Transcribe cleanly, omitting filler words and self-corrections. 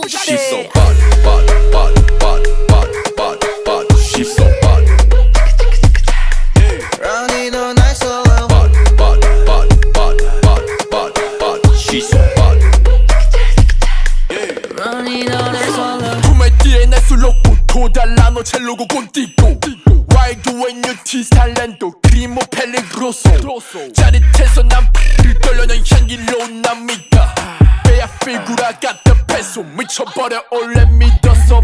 She's so bad, bad, bad, bad, bad, bad, bad. She's so bad. Ronnie 너 날 쏘아 Bad, bad, bad, bad, bad, bad, bad. She's so bad. Ronnie 너 날 쏘아 품에 뒤에 날 술놓고 도달라 너 첼로고 꼰띠고 Wild when you tease talento 크리모 펠리그로소 짜릿해서 난 팔을 떨려 넌 향기로 난 믿다 베아 피구라 같은 패소 미쳐버려 올래 믿었어